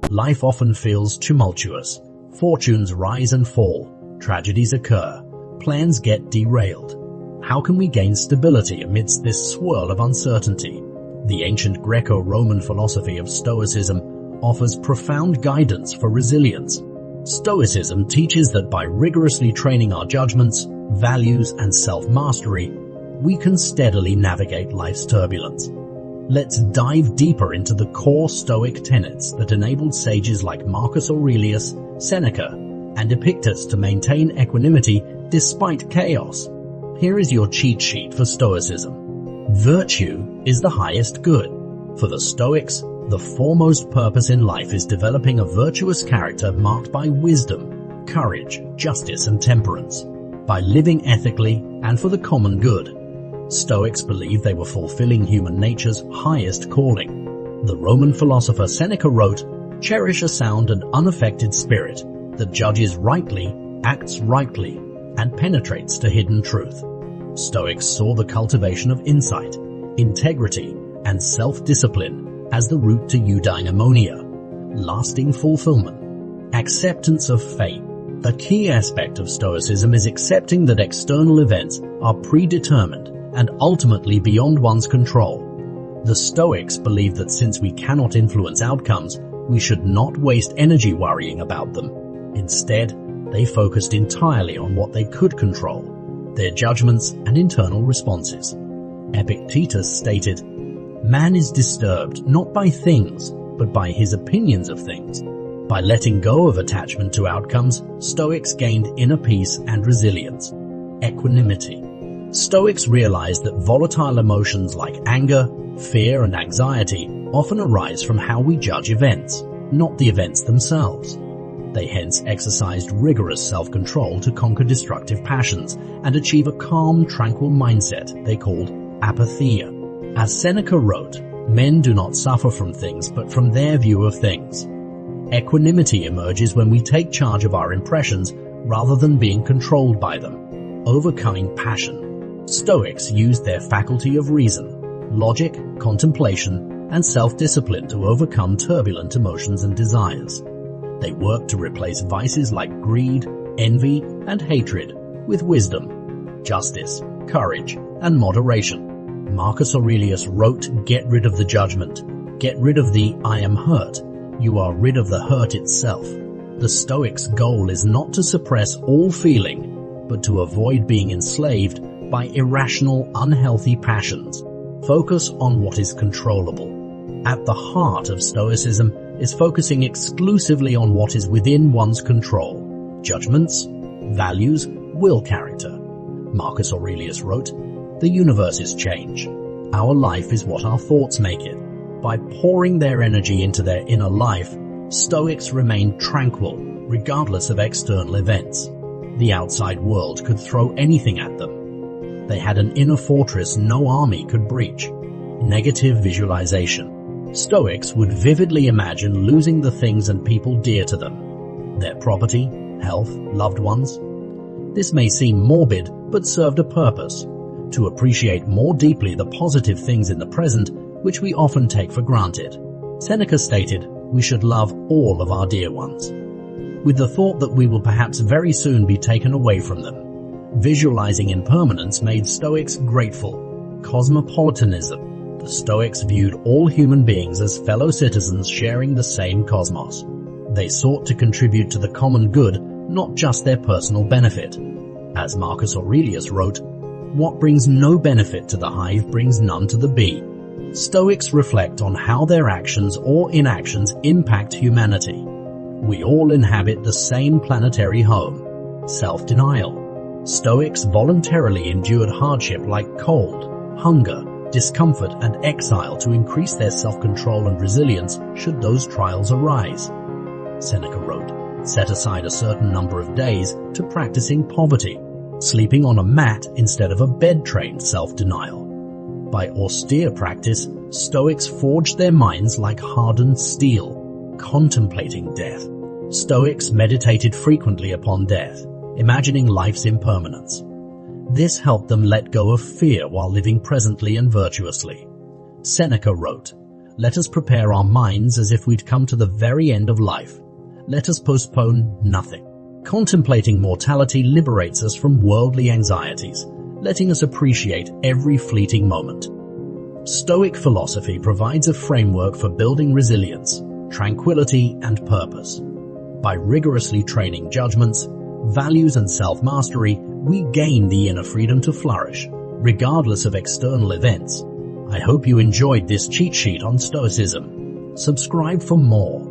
Life often feels tumultuous. Fortunes rise and fall. Tragedies occur. Plans get derailed. How can we gain stability amidst this swirl of uncertainty? The ancient Greco-Roman philosophy of Stoicism offers profound guidance for resilience. Stoicism teaches that by rigorously training our judgments, values, and self-mastery, we can steadily navigate life's turbulence. Let's dive deeper into the core Stoic tenets that enabled sages like Marcus Aurelius, Seneca, and Epictetus to maintain equanimity despite chaos. Here is your cheat sheet for Stoicism. Virtue is the highest good. For the Stoics, the foremost purpose in life is developing a virtuous character marked by wisdom, courage, justice, and temperance, by living ethically and for the common good. Stoics believed they were fulfilling human nature's highest calling. The Roman philosopher Seneca wrote, "Cherish a sound and unaffected spirit that judges rightly, acts rightly, and penetrates to hidden truth." Stoics saw the cultivation of insight, integrity, and self-discipline as the route to eudaimonia, lasting fulfillment. Acceptance of fate. A key aspect of Stoicism is accepting that external events are predetermined and ultimately beyond one's control. The Stoics believe that since we cannot influence outcomes, we should not waste energy worrying about them. Instead, they focused entirely on what they could control, their judgments and internal responses. Epictetus stated, "Man is disturbed not by things, but by his opinions of things." By letting go of attachment to outcomes, Stoics gained inner peace and resilience. Equanimity. Stoics realized that volatile emotions like anger, fear, and anxiety often arise from how we judge events, not the events themselves. They hence exercised rigorous self-control to conquer destructive passions and achieve a calm, tranquil mindset they called apatheia. As Seneca wrote, "Men do not suffer from things but from their view of things." Equanimity emerges when we take charge of our impressions rather than being controlled by them. Overcoming passion. Stoics used their faculty of reason, logic, contemplation, and self-discipline to overcome turbulent emotions and desires. They worked to replace vices like greed, envy, and hatred with wisdom, justice, courage, and moderation. Marcus Aurelius wrote, "Get rid of the judgment. Get rid of the 'I am hurt.' You are rid of the hurt itself." The Stoics' goal is not to suppress all feeling, but to avoid being enslaved by irrational, unhealthy passions. Focus on what is controllable. At the heart of Stoicism is focusing exclusively on what is within one's control: judgments, values, will character. Marcus Aurelius wrote, "The universe is change. Our life is what our thoughts make it." By pouring their energy into their inner life, Stoics remained tranquil, regardless of external events. The outside world could throw anything at them. They had an inner fortress no army could breach. Negative visualization. Stoics would vividly imagine losing the things and people dear to them: their property, health, loved ones. This may seem morbid, but served a purpose: to appreciate more deeply the positive things in the present, which we often take for granted. Seneca stated, "We should love all of our dear ones," with the thought that we will perhaps very soon be taken away from them. Visualizing impermanence made Stoics grateful. Cosmopolitanism. The Stoics viewed all human beings as fellow citizens sharing the same cosmos. They sought to contribute to the common good, not just their personal benefit. As Marcus Aurelius wrote, "What brings no benefit to the hive brings none to the bee." Stoics reflect on how their actions or inactions impact humanity. We all inhabit the same planetary home. Self-denial. Stoics voluntarily endured hardship like cold, hunger, discomfort, and exile to increase their self-control and resilience should those trials arise. Seneca wrote, "Set aside a certain number of days to practicing poverty, sleeping on a mat instead of a bed-trained self-denial." By austere practice, Stoics forged their minds like hardened steel. Contemplating death. Stoics meditated frequently upon death, imagining life's impermanence. This helped them let go of fear while living presently and virtuously. Seneca wrote, Let us prepare our minds as if we'd come to the very end of life. Let us postpone nothing. Contemplating mortality liberates us from worldly anxieties, letting us appreciate every fleeting moment. Stoic philosophy provides a framework for building resilience, tranquility, and purpose. By rigorously training judgments, values, and self-mastery, we gain the inner freedom to flourish, regardless of external events. I hope you enjoyed this cheat sheet on Stoicism. Subscribe for more.